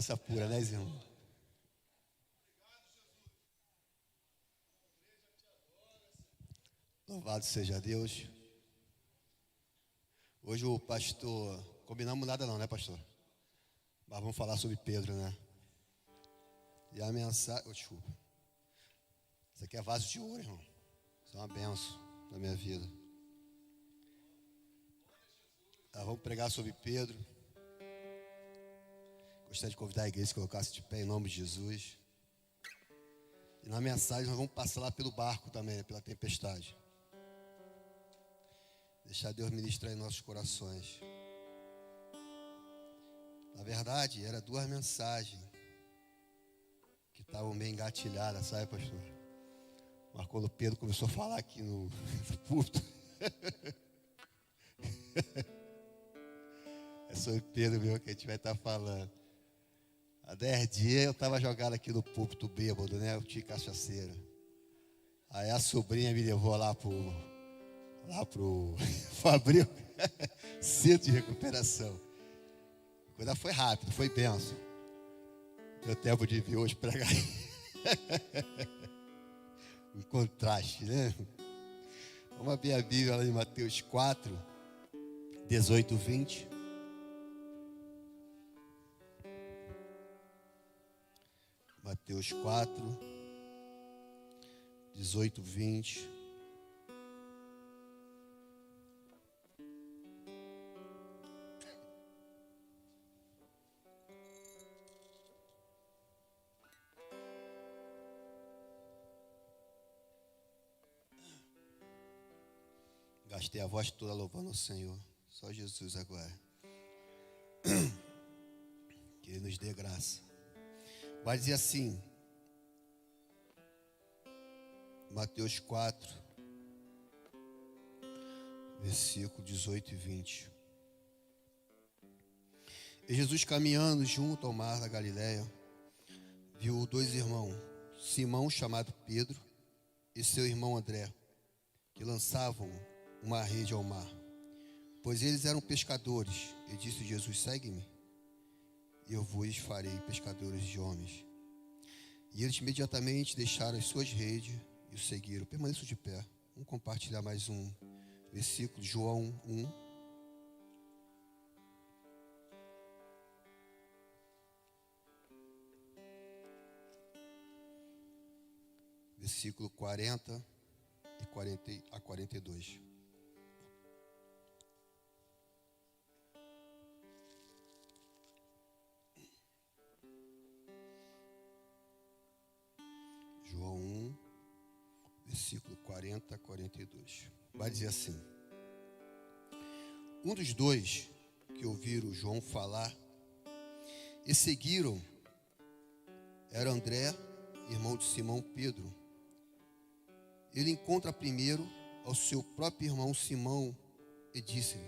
graça pura, né, irmão? Louvado seja Deus. Hoje o pastor, combinamos nada não, né, pastor? Mas vamos falar sobre Pedro, né? E a mensagem, desculpa. Isso aqui é vaso de ouro, irmão. Isso é uma benção na minha vida. Vamos pregar sobre Pedro. Gostaria de convidar a igreja a se colocasse de pé em nome de Jesus. E na mensagem nós vamos passar lá pelo barco também, né, pela tempestade. Deixar Deus ministrar em nossos corações. Na verdade, eram duas mensagens que estavam meio engatilhadas, sabe, pastor? Mas quando Pedro começou a falar aqui no púlpito, é sobre Pedro mesmo que a gente vai estar falando. Há 10 dias eu estava jogado aqui no púlpito bêbado, né? Eu tinha cachaceira. Aí a sobrinha me levou lá pro Fabril, centro de recuperação. A coisa foi rápida, foi benção. Deu tempo de vir hoje pregar. Um contraste, né? Vamos abrir a Bíblia lá em Mateus 4, 18, 20. Mateus 4, 18, 20. Gastei a voz toda louvando o Senhor. Só Jesus agora. Que Ele nos dê graça. Vai dizer assim, Mateus 4, versículo 18 e 20. E Jesus, caminhando junto ao mar da Galileia, viu 2 irmãos, Simão, chamado Pedro, e seu irmão André, que lançavam uma rede ao mar, pois eles eram pescadores. E disse Jesus: segue-me, e eu vos farei pescadores de homens. E eles imediatamente deixaram as suas redes e o seguiram. Permaneçam de pé. Vamos compartilhar mais um versículo, João 1. Versículo 40 a 42. João 1, versículo 40 a 42. Vai dizer assim: um dos 2 que ouviram João falar e seguiram era André, irmão de Simão Pedro. Ele encontra primeiro ao seu próprio irmão Simão e disse-lhe: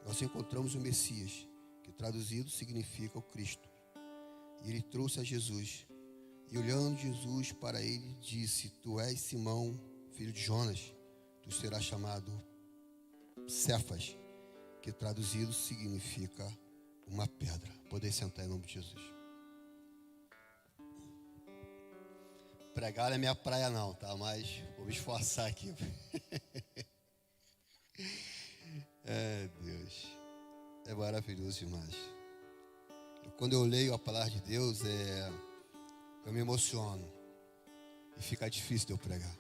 nós encontramos o Messias, que traduzido significa o Cristo. E ele trouxe a Jesus. E olhando Jesus para ele, disse: tu és Simão, filho de Jonas, tu serás chamado Cefas, que traduzido significa uma pedra. Poder sentar em nome de Jesus. Pregar não é minha praia não, tá? Mas vou me esforçar aqui. Deus, é maravilhoso demais. Quando eu leio a palavra de Deus, eu me emociono. E fica difícil de eu pregar.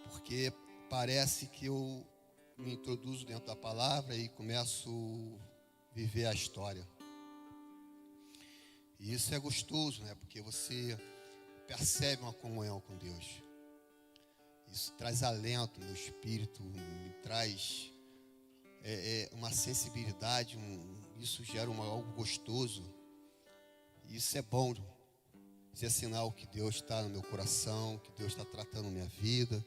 Porque parece que eu me introduzo dentro da palavra e começo a viver a história. E isso é gostoso, né? Porque você percebe uma comunhão com Deus. Isso traz alento no espírito, me traz uma sensibilidade, isso gera algo gostoso. E isso é bom. Isso é sinal que Deus está no meu coração, que Deus está tratando minha vida,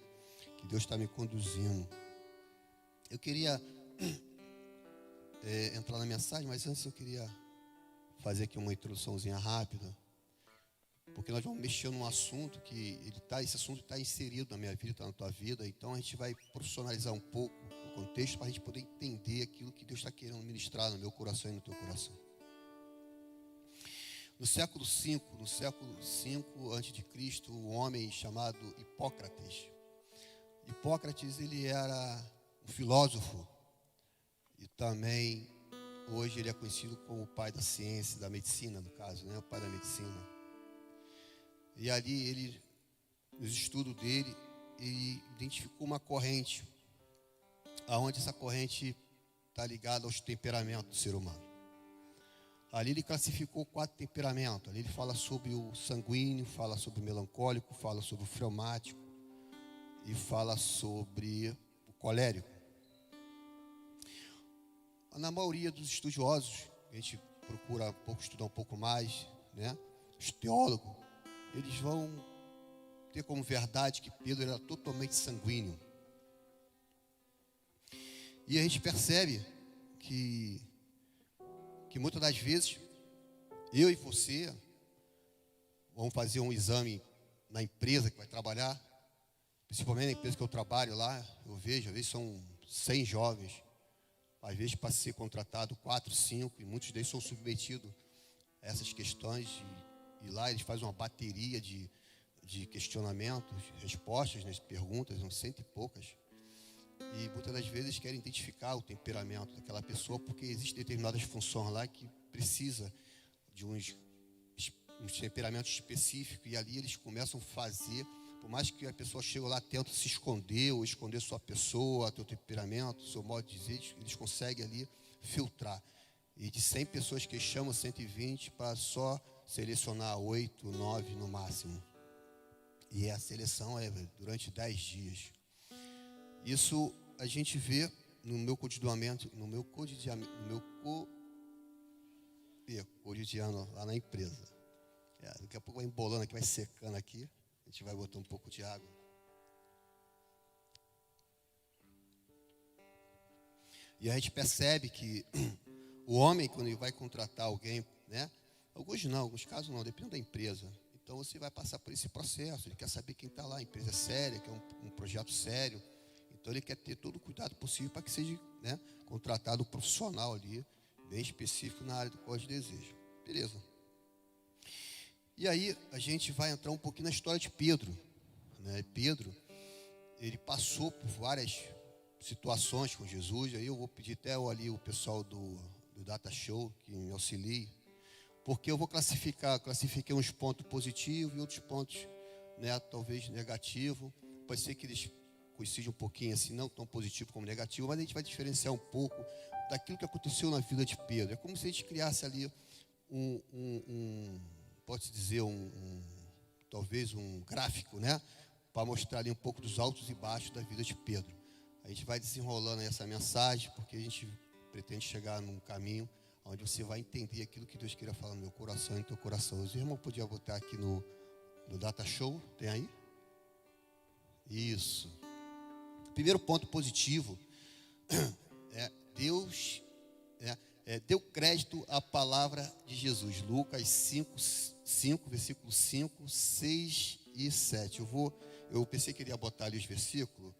que Deus está me conduzindo. Eu queria entrar na mensagem, mas antes eu queria fazer aqui uma introduçãozinha rápida, porque nós vamos mexer num assunto que esse assunto está inserido na minha vida, está na tua vida. Então a gente vai profissionalizar um pouco o contexto para a gente poder entender aquilo que Deus está querendo ministrar no meu coração e no teu coração. no século V antes de Cristo, um homem chamado Hipócrates. Hipócrates, ele era um filósofo e também hoje ele é conhecido como o pai da ciência, da medicina, no caso, né? O pai da medicina. E ali ele, nos estudos dele, ele identificou uma corrente, aonde essa corrente está ligada aos temperamentos do ser humano. Ali ele classificou 4 temperamentos. Ali ele fala sobre o sanguíneo, fala sobre o melancólico, fala sobre o fleumático e fala sobre o colérico. Na maioria dos estudiosos, a gente procura estudar um pouco mais, né? Os teólogos, eles vão ter como verdade que Pedro era totalmente sanguíneo. E a gente percebe que muitas das vezes, eu e você, vamos fazer um exame na empresa que vai trabalhar, principalmente na empresa que eu trabalho lá, eu vejo, às vezes são 100 jovens, às vezes para ser contratado 4, 5, e muitos deles são submetidos a essas questões, e lá eles fazem uma bateria de questionamentos, respostas, né, perguntas, são 100 e poucas. E muitas das vezes querem identificar o temperamento daquela pessoa, porque existem determinadas funções lá que precisa de uns temperamentos específicos, e ali eles começam a fazer, por mais que a pessoa chegue lá, tenta se esconder, ou esconder sua pessoa, seu temperamento, seu modo de dizer, eles conseguem ali filtrar. E de 100 pessoas que chamam, 120, para só selecionar 8, 9 no máximo. E a seleção é durante 10 dias. Isso a gente vê no meu cotidiano lá na empresa. Daqui a pouco vai embolando aqui, vai secando aqui. A gente vai botar um pouco de água. E a gente percebe que o homem, quando ele vai contratar alguém, né? Alguns casos não, depende da empresa. Então você vai passar por esse processo. Ele quer saber quem está lá, a empresa é séria, que é um projeto sério. Então ele quer ter todo o cuidado possível para que seja, né, contratado um profissional ali, bem específico na área do qual ele deseja. Beleza. E aí a gente vai entrar um pouquinho na história de Pedro, né? Pedro, ele passou por várias situações com Jesus. Aí eu vou pedir até ali o pessoal do Data Show que me auxilie, porque eu vou classifiquei uns pontos positivos e outros pontos, né, talvez negativos. Pode ser que eles coincidam um pouquinho assim, não tão positivo como negativo, mas a gente vai diferenciar um pouco daquilo que aconteceu na vida de Pedro. É como se a gente criasse ali pode-se dizer, talvez um gráfico, né, para mostrar ali um pouco dos altos e baixos da vida de Pedro. A gente vai desenrolando essa mensagem, porque a gente pretende chegar num caminho onde você vai entender aquilo que Deus queira falar no meu coração e no teu coração. Os irmãos podiam botar aqui no Data Show, tem aí? Isso. Primeiro ponto positivo é Deus deu crédito à palavra de Jesus. Lucas 5, versículo 5, 6 e 7. Eu pensei que ele ia botar ali os versículos,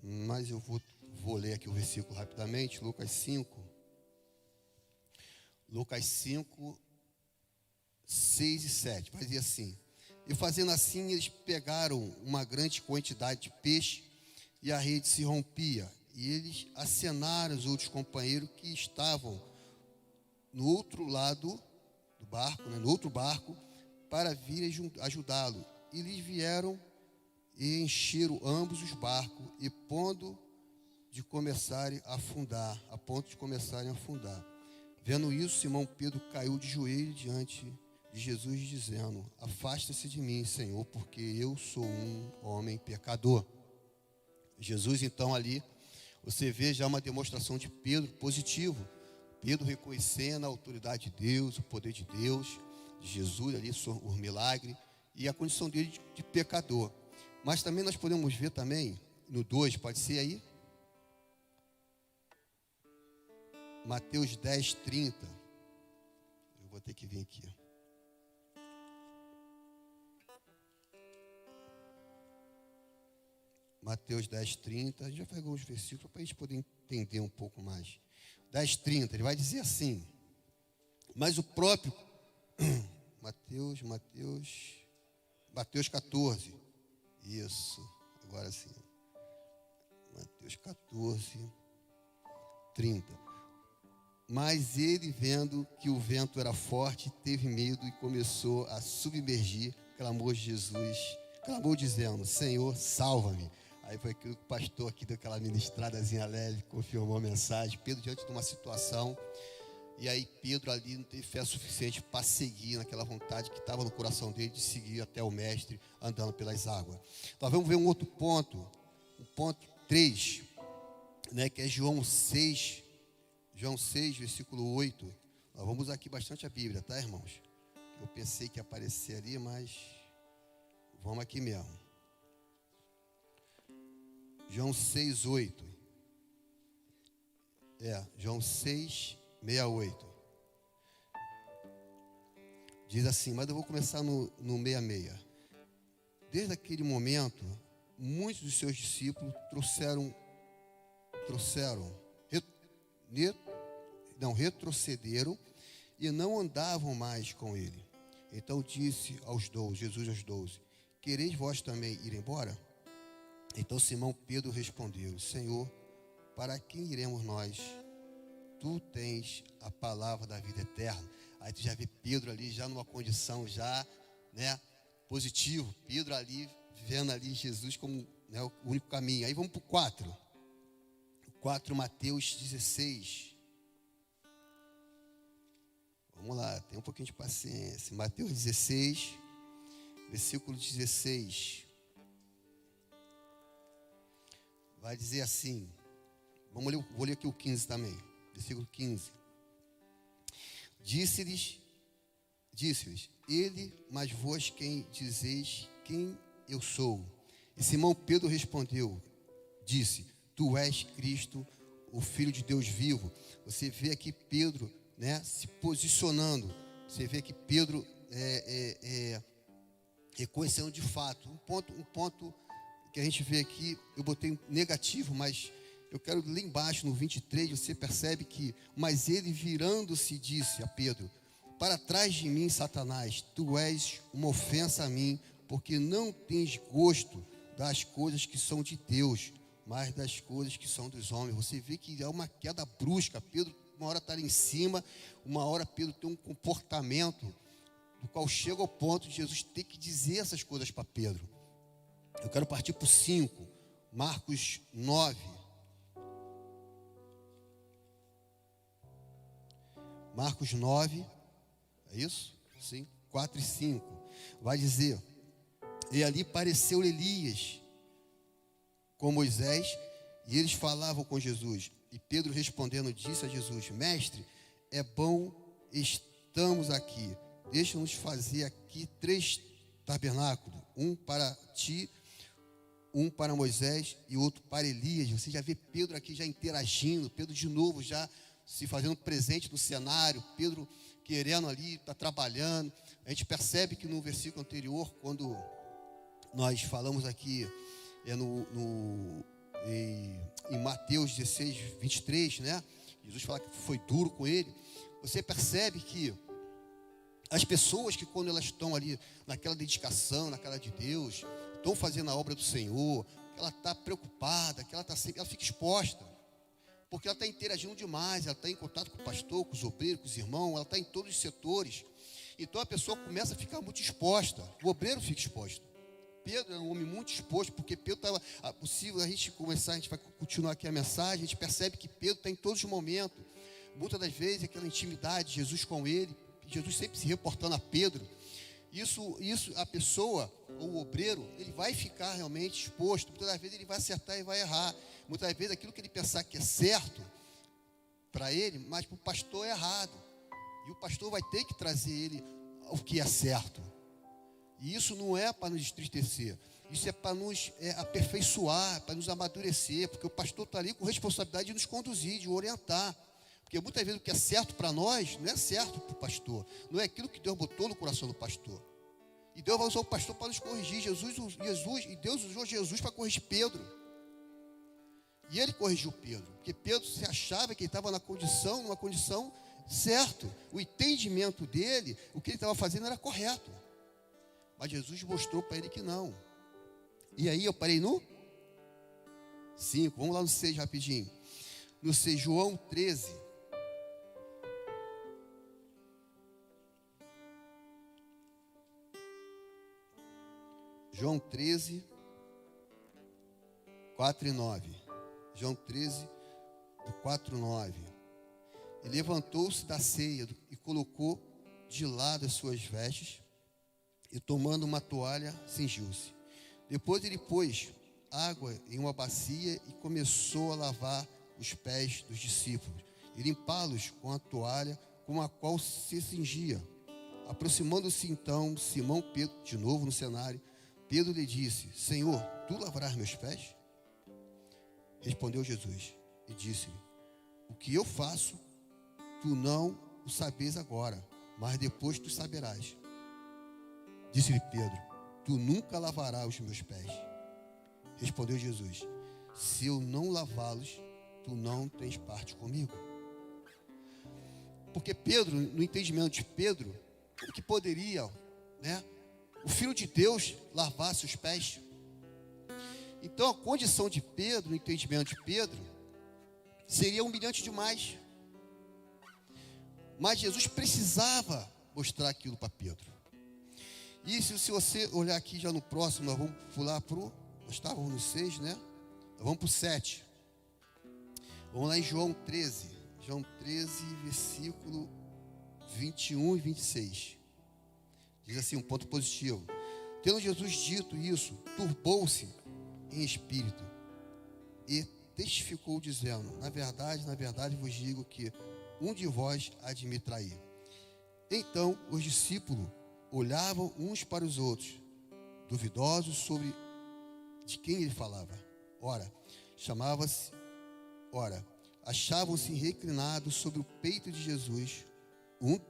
mas eu vou ler aqui o versículo rapidamente. Lucas 5, 6 e 7. Vai dizer assim: e fazendo assim, eles pegaram uma grande quantidade de peixe, e a rede se rompia. E eles acenaram os outros companheiros que estavam no outro lado do barco, né, no outro barco, para virem ajudá-lo. E eles vieram e encheram ambos os barcos, e a ponto de começarem a afundar. Vendo isso, Simão Pedro caiu de joelho diante de Jesus, dizendo: afasta-se de mim, Senhor, porque eu sou um homem pecador. Jesus, então, ali, você vê já uma demonstração de Pedro positivo. Pedro reconhecendo a autoridade de Deus, o poder de Deus, de Jesus ali, o milagre, e a condição dele de pecador. Mas também nós podemos ver também, no 2, pode ser aí? Mateus 10, 30. Eu vou ter que vir aqui. Mateus 10, 30. A gente vai pegar alguns versículos para a gente poder entender um pouco mais. 10, 30, ele vai dizer assim: mas o próprio Mateus 14. Isso, agora sim. Mateus 14, 30. Mas ele, vendo que o vento era forte, teve medo e começou a submergir, clamou dizendo: Senhor, salva-me. Aí foi aquilo que o pastor aqui deu aquela ministradazinha leve, confirmou a mensagem. Pedro diante de uma situação, e aí Pedro ali não teve fé suficiente para seguir naquela vontade que estava no coração dele de seguir até o mestre andando pelas águas. Nós vamos ver um outro ponto, o ponto 3, né, que é João 6, versículo 8. Nós vamos usar aqui bastante a Bíblia, tá, irmãos? Eu pensei que ia aparecer ali, mas vamos aqui mesmo. João 6, 8. João 6, 68. Diz assim, mas eu vou começar no 66. Desde aquele momento, muitos dos seus discípulos retrocederam e não andavam mais com ele. Então disse Jesus aos 12, quereis vós também ir embora? Então Simão Pedro respondeu, Senhor, para quem iremos nós? Tu tens a palavra da vida eterna. Aí tu já vê Pedro ali já numa condição já, né, positivo. Pedro ali, vendo ali Jesus como, né, o único caminho. Aí vamos para o 4. 4, Mateus 16. Vamos lá, tem um pouquinho de paciência. Mateus 16, versículo 16. Vai dizer assim, vou ler aqui o 15 também, versículo 15. Disse-lhes, ele, mas vós quem dizeis quem eu sou? E Simão Pedro respondeu, disse, tu és Cristo, o Filho de Deus vivo. Você vê aqui Pedro, né, se posicionando, você vê que Pedro reconhecendo de fato, um ponto que a gente vê aqui, eu botei negativo, mas eu quero lá embaixo no 23, você percebe que, mas ele virando-se disse a Pedro, para trás de mim, Satanás, tu és uma ofensa a mim, porque não tens gosto das coisas que são de Deus, mas das coisas que são dos homens. Você vê que é uma queda brusca. Pedro, uma hora está ali em cima, uma hora Pedro tem um comportamento do qual chega ao ponto de Jesus ter que dizer essas coisas para Pedro. Eu quero partir para o 5, Marcos 9. Marcos 9, é isso? Sim, 4 e 5. Vai dizer, e ali pareceu Elias com Moisés, e eles falavam com Jesus. E Pedro respondendo disse a Jesus, mestre, é bom estamos aqui. Deixa-nos fazer aqui 3 tabernáculos, um para ti, um para Moisés e outro para Elias. Você já vê Pedro aqui já interagindo, Pedro de novo já se fazendo presente no cenário, Pedro querendo ali, está trabalhando. A gente percebe que no versículo anterior, quando nós falamos aqui, em Mateus 16, 23, né? Jesus fala que foi duro com ele. Você percebe que as pessoas que quando elas estão ali naquela dedicação, naquela de Deus, estão fazendo a obra do Senhor, ela está preocupada, que ela fica exposta, porque ela está interagindo demais, ela está em contato com o pastor, com os obreiros, com os irmãos, ela está em todos os setores. Então a pessoa começa a ficar muito exposta, o obreiro fica exposto. Pedro era um homem muito exposto, porque Pedro estava, possível a gente começar, a gente vai continuar aqui a mensagem, a gente percebe que Pedro está em todos os momentos, muitas das vezes aquela intimidade, Jesus com ele, Jesus sempre se reportando a Pedro, isso a pessoa, o obreiro, ele vai ficar realmente exposto, muitas das vezes ele vai acertar e vai errar, muitas das vezes aquilo que ele pensar que é certo para ele, mas para o pastor é errado, e o pastor vai ter que trazer ele o que é certo. E isso não é para nos entristecer, isso é para nos aperfeiçoar, para nos amadurecer, porque o pastor está ali com responsabilidade de nos conduzir, de orientar. Porque muitas vezes o que é certo para nós não é certo para o pastor, não é aquilo que Deus botou no coração do pastor. E Deus vai usar o pastor para nos corrigir. E Deus usou Jesus para corrigir Pedro. E ele corrigiu Pedro, porque Pedro se achava que ele estava numa condição certo. O entendimento dele, o que ele estava fazendo era correto. Mas Jesus mostrou para ele que não. E aí eu parei no 5. Vamos lá no 6 rapidinho. No 6, João 13. João 13, 4 e 9. João 13, do 4 e 9. Ele levantou-se da ceia e colocou de lado as suas vestes e, tomando uma toalha, cingiu-se. Depois ele pôs água em uma bacia e começou a lavar os pés dos discípulos e limpá-los com a toalha com a qual se cingia. Aproximando-se então Simão Pedro, de novo no cenário, Pedro lhe disse: Senhor, tu lavarás meus pés? Respondeu Jesus e disse-lhe: o que eu faço, tu não o sabes agora, mas depois tu saberás. Disse-lhe Pedro: tu nunca lavarás os meus pés. Respondeu Jesus: se eu não lavá-los, tu não tens parte comigo. Porque Pedro, no entendimento de Pedro, o que poderia, o Filho de Deus lavasse os pés. Então a condição de Pedro, no entendimento de Pedro, seria humilhante demais. Mas Jesus precisava mostrar aquilo para Pedro. E se você olhar aqui já no próximo, nós vamos pular nós estávamos no 6, né? Nós vamos para o 7. Vamos lá em João 13. João 13, versículo 21 e 26. Diz assim, um ponto positivo. Tendo Jesus dito isso, turbou-se em espírito e testificou dizendo: na verdade vos digo que um de vós há de me trair. Então os discípulos olhavam uns para os outros, duvidosos sobre de quem ele falava. Ora, achavam-se reclinados sobre o peito de Jesus, um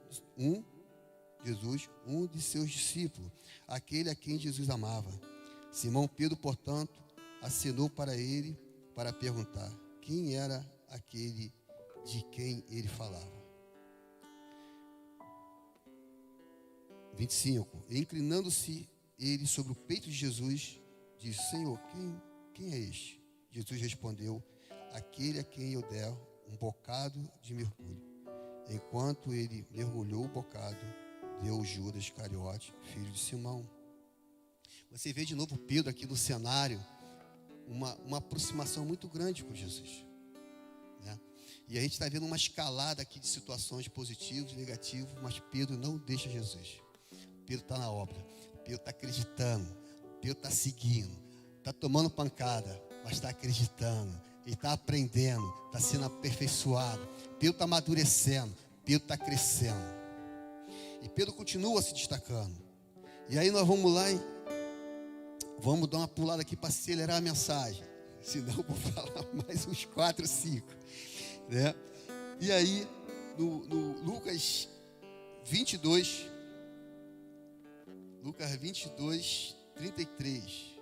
de seus discípulos, aquele a quem Jesus amava. Simão Pedro, portanto, acenou para ele para perguntar quem era aquele de quem ele falava. 25. E inclinando-se ele sobre o peito de Jesus, disse: Senhor, quem é este? Jesus respondeu: aquele a quem eu der um bocado de mergulho. Enquanto ele mergulhou o bocado, deu Judas Iscariote, filho de Simão. Você vê de novo Pedro aqui no cenário, uma aproximação muito grande com Jesus, né? E a gente está vendo uma escalada aqui de situações positivas e negativas, mas Pedro não deixa Jesus. Pedro está na obra, Pedro está acreditando, Pedro está seguindo, está tomando pancada, mas está acreditando, ele está aprendendo, está sendo aperfeiçoado, Pedro está amadurecendo, Pedro está crescendo. E Pedro continua se destacando. E aí nós vamos lá vamos dar uma pulada aqui para acelerar a mensagem. Senão eu vou falar mais uns 4, 5. Né? E aí, no Lucas 22, 33.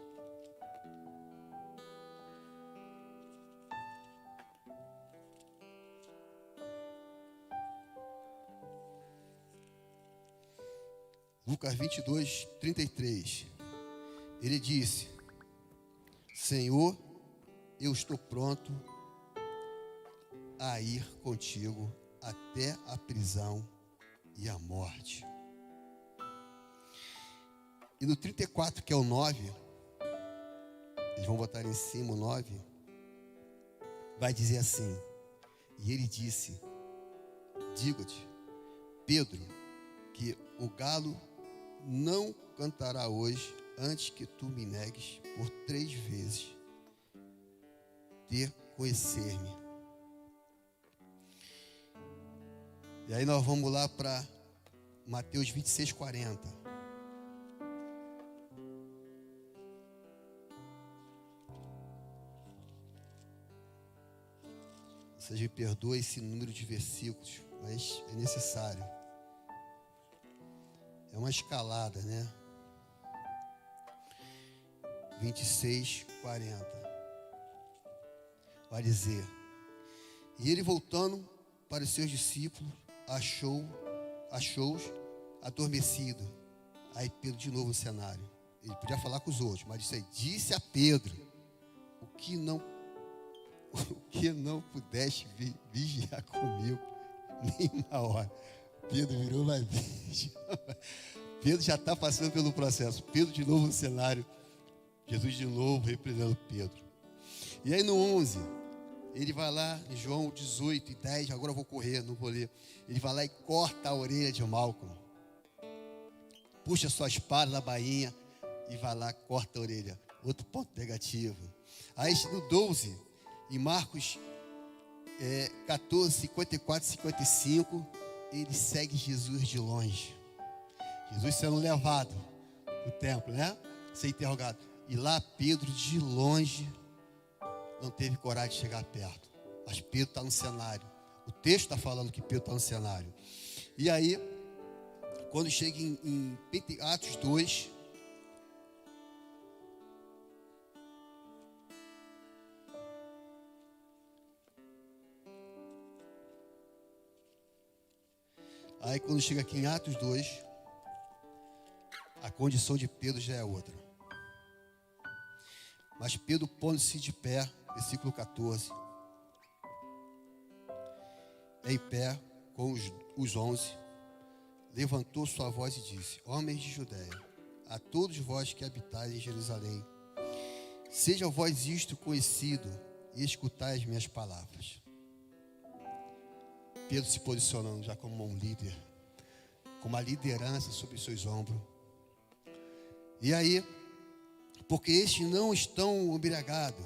Lucas 22, 33. Ele disse: Senhor, eu estou pronto a ir contigo até a prisão e a morte. E no 34, que é o 9, eles vão botar em cima o 9, vai dizer assim: e ele disse: digo-te, Pedro, que o galo não cantará hoje antes que tu me negues por 3 vezes de conhecer-me. E aí nós vamos lá para Mateus 26, 40. Vocês me perdoem esse número de versículos, mas é necessário. É uma escalada, né? 26, 40. Vai dizer: e ele voltando para os seus discípulos, achou-os adormecido. Aí Pedro de novo no cenário. Ele podia falar com os outros, mas disse a Pedro: o que não pudeste vigiar comigo nem uma hora. Pedro virou uma vítima. Pedro já está passando pelo processo. Pedro de novo no cenário. Jesus de novo repreendendo Pedro. E aí no 11, ele vai lá em João 18 e 10, agora eu vou correr, não vou ler. Ele vai lá e corta a orelha de Malco. Puxa sua espada na bainha e vai lá, corta a orelha. Outro ponto negativo. Aí no 12, em Marcos 14, 54 e 55, ele segue Jesus de longe. Jesus sendo levado no templo, né? Ser interrogado. E lá Pedro de longe não teve coragem de chegar perto. Mas Pedro está no cenário. O texto está falando que Pedro está no cenário. E aí, quando chega em Atos 2, aí quando chega aqui em Atos 2, a condição de Pedro já é outra. Mas Pedro pondo-se de pé, versículo 14, em pé com os 11, levantou sua voz e disse: homens de Judeia, a todos vós que habitais em Jerusalém, seja vós isto conhecido e escutai as minhas palavras. Pedro se posicionando já como um líder, com uma liderança sobre os seus ombros. E aí, porque estes não estão embriagados,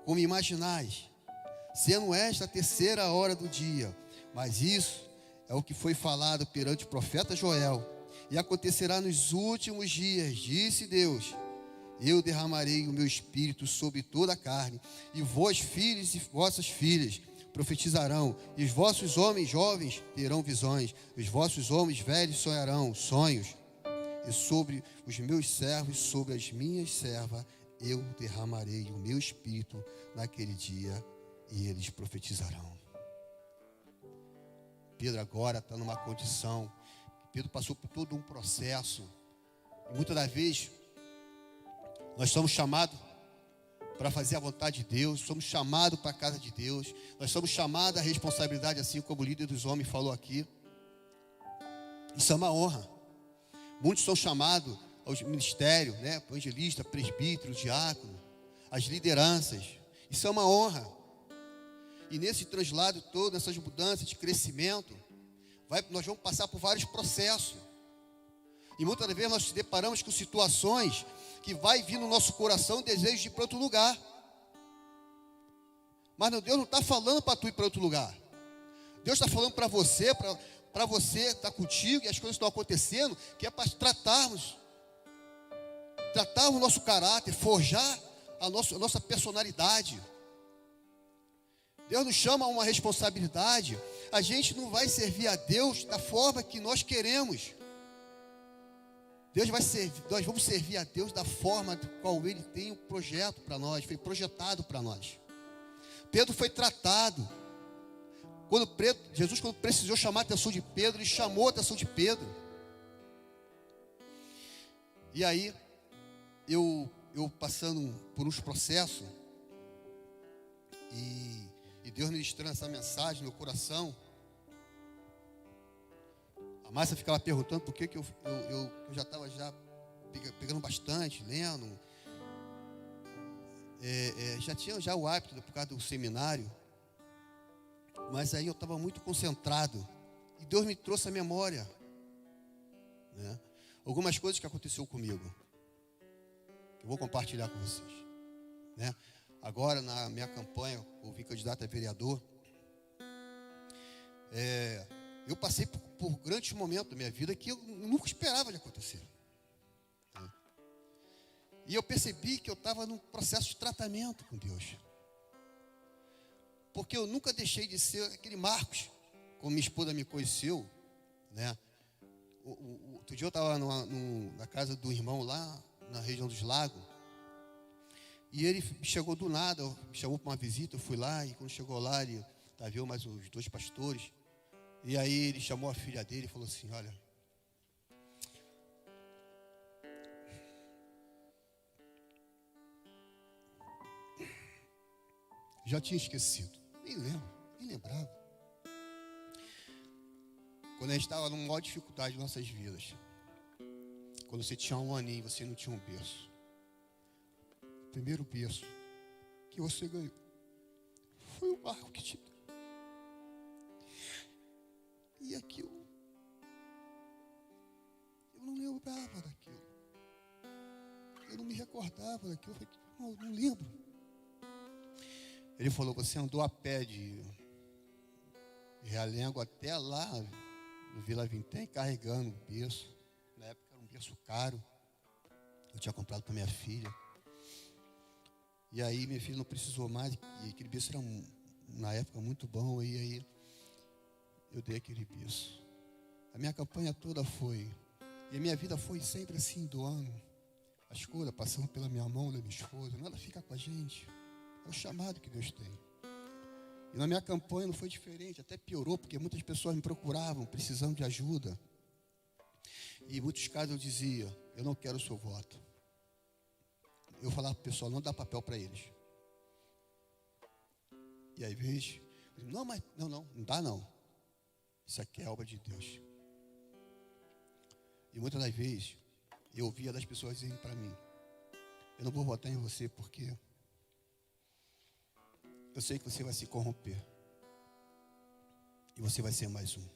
como imaginais, sendo esta a terceira hora do dia, mas isso é o que foi falado perante o profeta Joel, e acontecerá nos últimos dias, disse Deus: eu derramarei o meu espírito sobre toda a carne, e vós, filhos e vossas filhas, profetizarão, e os vossos homens jovens terão visões, os vossos homens velhos sonharão sonhos, e sobre os meus servos, sobre as minhas servas, eu derramarei o meu espírito naquele dia, e eles profetizarão. Pedro agora está numa condição. Pedro passou por todo um processo. E muitas das vezes, nós somos chamados para fazer a vontade de Deus, somos chamados para a casa de Deus, nós somos chamados à responsabilidade, assim como o líder dos homens falou aqui. Isso é uma honra. Muitos são chamados aos ministérios, né? Evangelista, presbítero, diácono, as lideranças. Isso é uma honra. E nesse translado todo, nessas mudanças de crescimento, nós vamos passar por vários processos. E muitas vezes nós nos deparamos com situações que vai vir no nosso coração o desejo de ir para outro lugar. Mas Deus não está falando para tu ir para outro lugar. Deus está falando para você, para você estar contigo, e as coisas estão acontecendo, que é para tratarmos o nosso caráter, forjar a nossa personalidade. Deus nos chama a uma responsabilidade. A gente não vai servir a Deus da forma que nós queremos. Nós vamos servir a Deus da forma do qual Ele tem um projeto para nós, foi projetado para nós. Pedro foi tratado. Jesus, quando precisou chamar a atenção de Pedro, Ele chamou a atenção de Pedro. E aí, eu passando por uns processos, e Deus ministrando essa mensagem no meu coração. A Márcia ficava perguntando por que eu já estava pegando bastante, lendo. Já tinha o hábito por causa do seminário. Mas aí eu estava muito concentrado. E Deus me trouxe a memória, né? Algumas coisas que aconteceu comigo. Eu vou compartilhar com vocês, né? Agora, na minha campanha, eu vim candidato a vereador. Eu passei por grandes momentos da minha vida que eu nunca esperava de acontecer, né? E eu percebi que eu estava num processo de tratamento com Deus. Porque eu nunca deixei de ser aquele Marcos, como minha esposa me conheceu, né? Outro dia eu estava na casa do irmão lá, na região dos Lagos. E ele chegou do nada, me chamou para uma visita, eu fui lá, e quando chegou lá, ele viu mais os dois pastores. E aí ele chamou a filha dele e falou assim: olha, já tinha esquecido, nem lembro, nem lembrava. Quando a gente estava numa maior dificuldade de nossas vidas, quando você tinha um aninho, você não tinha um berço. O primeiro berço que você ganhou foi o Marco que te deu. E aquilo, eu não lembrava daquilo. Eu não me recordava daquilo. Eu falei, não lembro. Ele falou: você andou a pé de Realengo até lá no Vila Vintém, carregando o berço. Na época era um berço caro. Eu tinha comprado para minha filha. E aí minha filha não precisou mais. E aquele berço era, na época, muito bom. E aí eu dei aquele berço. A minha campanha toda foi. E a minha vida foi sempre assim, doando as coisas, passando pela minha mão, da minha esposa. Nada fica com a gente. É o chamado que Deus tem. E na minha campanha não foi diferente, até piorou, porque muitas pessoas me procuravam, precisando de ajuda. E em muitos casos eu dizia: eu não quero o seu voto. Eu falava para o pessoal: não dá papel para eles. E às vezes, eu digo, não dá não. Isso aqui é obra de Deus. E muitas das vezes, eu ouvia das pessoas dizendo para mim: eu não vou votar em você porque eu sei que você vai se corromper. E você vai ser mais um.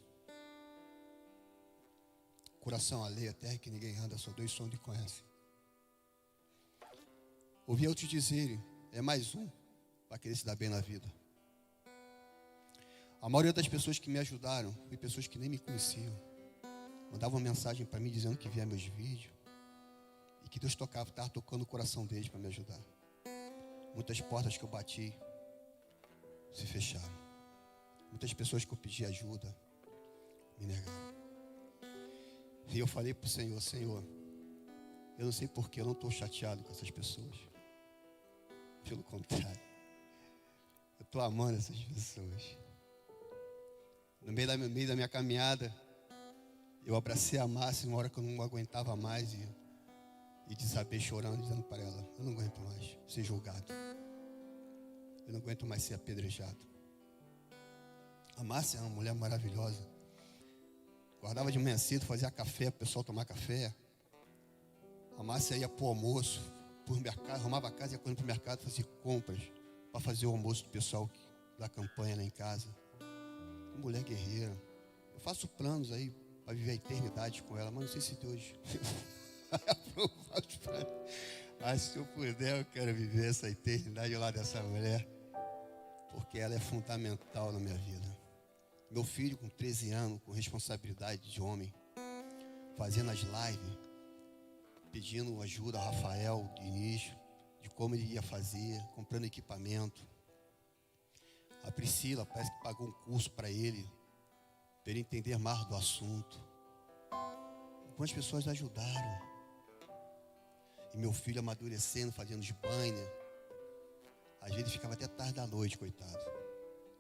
Coração alheio, terra que ninguém anda, só dois sons de conhecem. Ouvi outros dizerem: é mais um para querer se dar bem na vida. A maioria das pessoas que me ajudaram foi pessoas que nem me conheciam. Mandavam mensagem para mim dizendo que via meus vídeos e que Deus estava tocando o coração deles para me ajudar. Muitas portas que eu bati se fecharam. Muitas pessoas que eu pedi ajuda me negaram. E eu falei para o Senhor: Senhor, eu não sei porque eu não estou chateado com essas pessoas. Pelo contrário, eu estou amando essas pessoas. No meio da minha caminhada, eu abracei a Márcia uma hora que eu não aguentava mais e desabei chorando, dizendo para ela: eu não aguento mais ser julgado. Eu não aguento mais ser apedrejado. A Márcia é uma mulher maravilhosa. Guardava de manhã cedo, fazia café para o pessoal tomar café. A Márcia ia para o almoço, para o mercado, arrumava a casa, ia correndo para o mercado, fazia compras para fazer o almoço do pessoal da campanha lá em casa. Uma mulher guerreira. Eu faço planos aí para viver a eternidade com ela, mas não sei se Deus vai aprovar os planos. Mas se eu puder, eu quero viver essa eternidade lá dessa mulher, porque ela é fundamental na minha vida. Meu filho com 13 anos, com responsabilidade de homem, fazendo as lives, pedindo ajuda a Rafael, Diniz, de como ele ia fazer, comprando equipamento. A Priscila parece que pagou um curso para ele entender mais do assunto. Algumas pessoas ajudaram. E meu filho amadurecendo, fazendo os banner. Às vezes ele ficava até tarde da noite, coitado.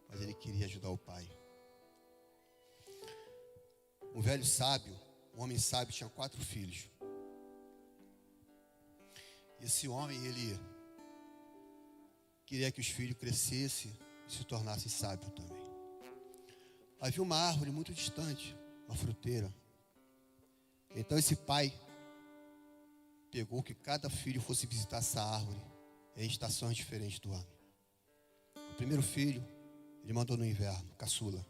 Mas ele queria ajudar o pai. Um velho sábio, um homem sábio, tinha 4 filhos. E esse homem, ele queria que os filhos crescessem e se tornassem sábios também. Havia uma árvore muito distante, uma fruteira. Então esse pai pegou que cada filho fosse visitar essa árvore em estações diferentes do ano. O primeiro filho, ele mandou no inverno, caçula.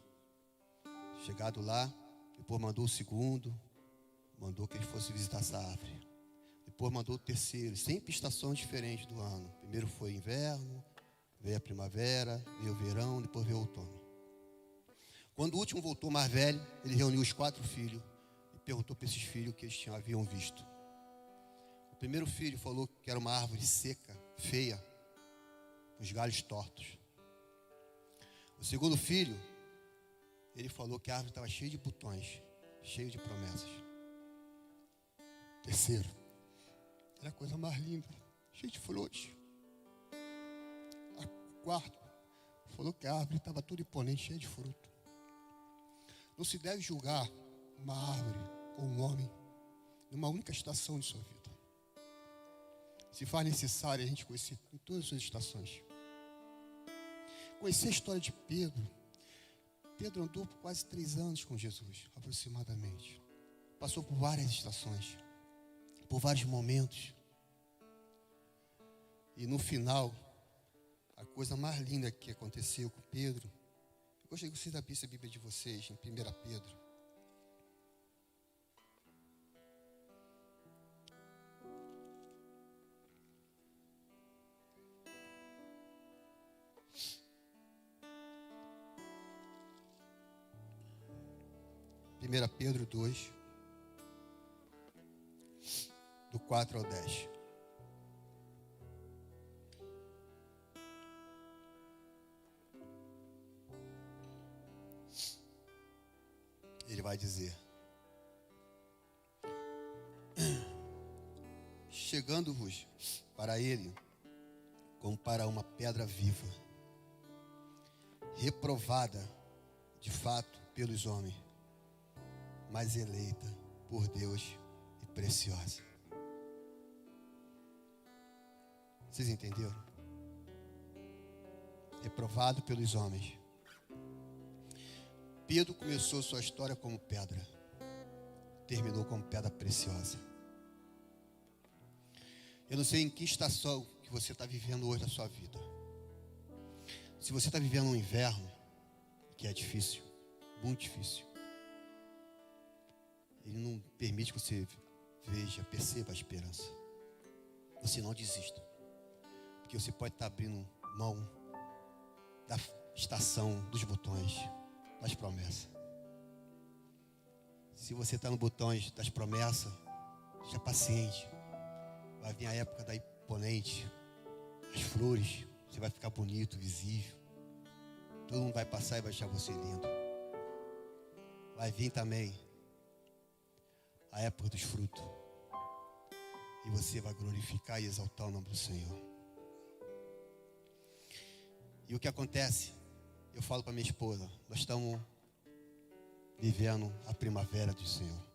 Chegado lá, depois mandou o segundo, mandou que ele fosse visitar essa árvore. Depois mandou o terceiro, sempre estações diferentes do ano. Primeiro foi inverno, veio a primavera, veio o verão, depois veio o outono. Quando o último voltou mais velho, ele reuniu os 4 filhos e perguntou para esses filhos o que eles haviam visto. O primeiro filho falou que era uma árvore seca, feia, com os galhos tortos. O segundo filho, ele falou que a árvore estava cheia de botões, cheia de promessas. Terceiro, era a coisa mais linda, cheia de flores. O quarto falou que a árvore estava toda imponente, cheia de fruto. Não se deve julgar uma árvore ou um homem numa única estação de sua vida. Se faz necessário a gente conhecer em todas as suas estações. Conhecer a história de Pedro. Pedro andou por quase 3 anos com Jesus, aproximadamente. Passou por várias estações, por vários momentos. E no final, a coisa mais linda que aconteceu com Pedro, eu gostaria que vocês abrissem a Bíblia de vocês, em 1 Pedro. Primeira Pedro 2, do 4 ao 10. Ele vai dizer: chegando-vos para ele como para uma pedra viva, reprovada de fato pelos homens, mas eleita por Deus e preciosa. Vocês entenderam? Reprovado pelos homens. Pedro começou sua história como pedra, terminou como pedra preciosa. Eu não sei em que estação que você está vivendo hoje na sua vida. Se você está vivendo um inverno, que é difícil, muito difícil, ele não permite que você veja, perceba a esperança. Você não desista, porque você pode estar abrindo mão da estação dos botões das promessas. Se você está no botões das promessas, seja paciente. Vai vir a época da imponente, as flores, você vai ficar bonito, visível. Todo mundo vai passar e vai achar você lindo. Vai vir também a época dos frutos, e você vai glorificar e exaltar o nome do Senhor. E o que acontece? Eu falo para minha esposa, nós estamos vivendo a primavera do Senhor.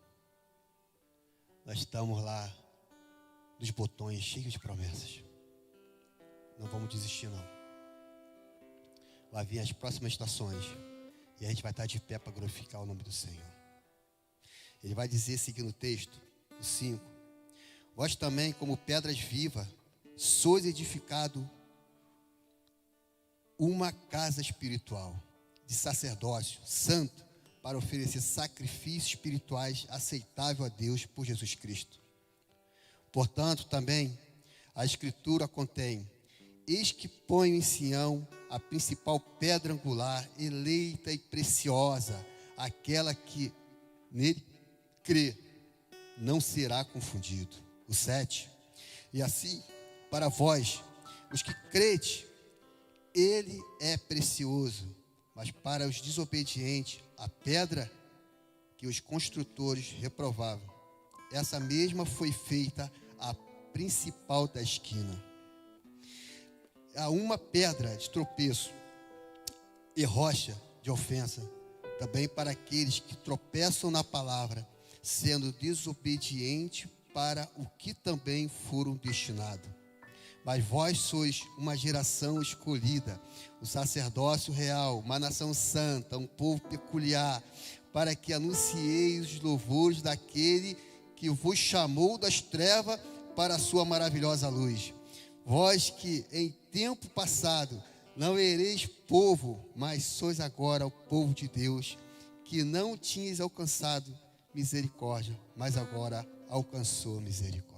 Nós estamos lá nos botões cheios de promessas. Não vamos desistir não. Vai vir as próximas estações e a gente vai estar de pé para glorificar o nome do Senhor. Ele vai dizer, seguindo o texto, o 5: vós também, como pedras vivas, sois edificado uma casa espiritual de sacerdócio santo, para oferecer sacrifícios espirituais aceitável a Deus por Jesus Cristo. Portanto, também a Escritura contém: eis que ponho em Sião a principal pedra angular, eleita e preciosa, aquela que nele crê não será confundido. O 7: e assim, para vós, os que crede, ele é precioso, mas para os desobedientes, a pedra que os construtores reprovavam, essa mesma foi feita a principal da esquina. Há uma pedra de tropeço e rocha de ofensa, também para aqueles que tropeçam na palavra, sendo desobedientes para o que também foram destinados. Mas vós sois uma geração escolhida, um sacerdócio real, uma nação santa, um povo peculiar, para que anuncieis os louvores daquele que vos chamou das trevas para a sua maravilhosa luz. Vós que em tempo passado não ereis povo, mas sois agora o povo de Deus, que não tinhas alcançado misericórdia, mas agora alcançou misericórdia.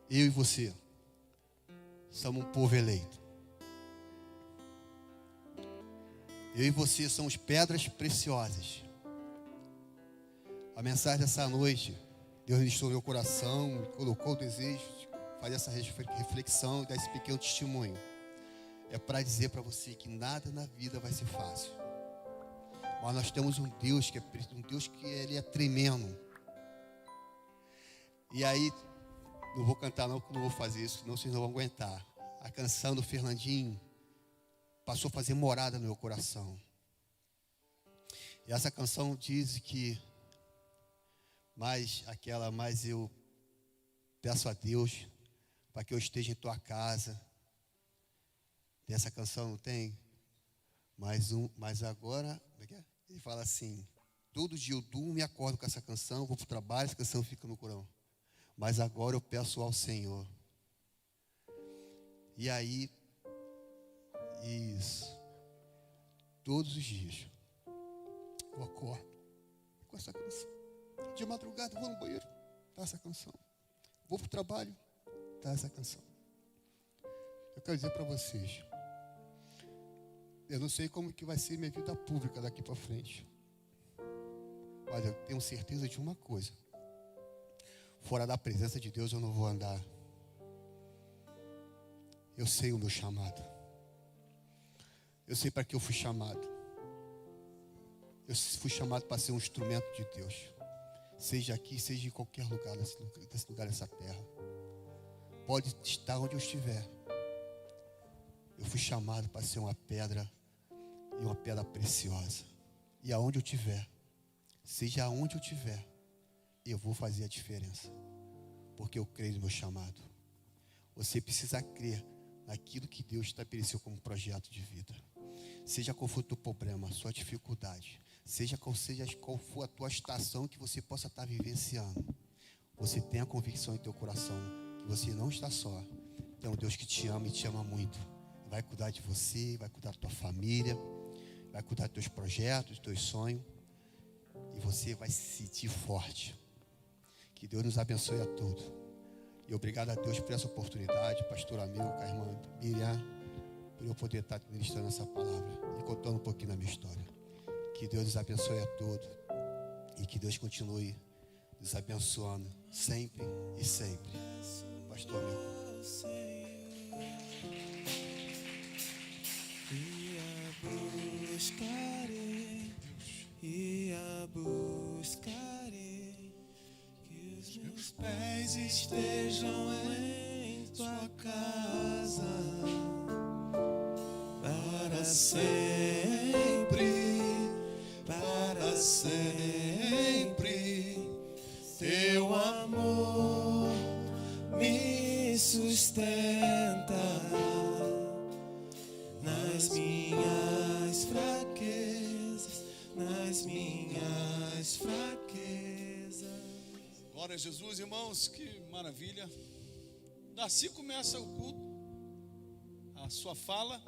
Eu e você somos um povo eleito. Eu e você somos pedras preciosas. A mensagem dessa noite, Deus ministrou meu coração, colocou o desejo de fazer essa reflexão e dar esse pequeno testemunho. É para dizer para você que nada na vida vai ser fácil. Mas nós temos um Deus que ele é tremendo. E aí, não vou cantar não, porque não vou fazer isso, senão vocês não vão aguentar. A canção do Fernandinho passou a fazer morada no meu coração. E essa canção diz que mas eu peço a Deus para que eu esteja em tua casa. Tem essa canção, não tem? Mas agora, como é que é? Ele fala assim: todo dia eu durmo e acordo com essa canção, vou para o trabalho, essa canção fica no coração. Mas agora eu peço ao Senhor. E aí, isso, todos os dias, eu acordo com essa canção. De madrugada eu vou no banheiro, tá essa canção. Vou para o trabalho, tá essa canção. Eu quero dizer para vocês, eu não sei como que vai ser minha vida pública daqui para frente. Mas eu tenho certeza de uma coisa: fora da presença de Deus eu não vou andar. Eu sei o meu chamado. Eu sei para que eu fui chamado. Eu fui chamado para ser um instrumento de Deus. Seja aqui, seja em qualquer lugar, desse lugar, dessa terra. Pode estar onde eu estiver. Eu fui chamado para ser uma pedra, e uma pedra preciosa. E aonde eu estiver, seja aonde eu estiver, eu vou fazer a diferença. Porque eu creio no meu chamado. Você precisa crer naquilo que Deus estabeleceu como projeto de vida. Seja qual for o teu problema, a sua dificuldade, seja qual for a tua estação que você possa estar vivenciando, você tenha a convicção em teu coração que você não está só. Tem um Deus que te ama e te ama muito. Vai cuidar de você, vai cuidar da tua família, vai cuidar dos teus projetos, dos teus sonhos, e você vai se sentir forte. Que Deus nos abençoe a todos. E obrigado a Deus por essa oportunidade, pastor Amil, com a irmã Miriam, por eu poder estar ministrando essa palavra e contando um pouquinho da minha história. Que Deus nos abençoe a todos e que Deus continue nos abençoando sempre e sempre. Pastor Amil. E a buscarei, que os meus pés estejam em tua casa para sempre, para sempre. Teu amor me sustenta nas minhas fraquezas, nas minhas fraquezas. Glória a Jesus, irmãos, que maravilha. Assim começa o culto, a sua fala.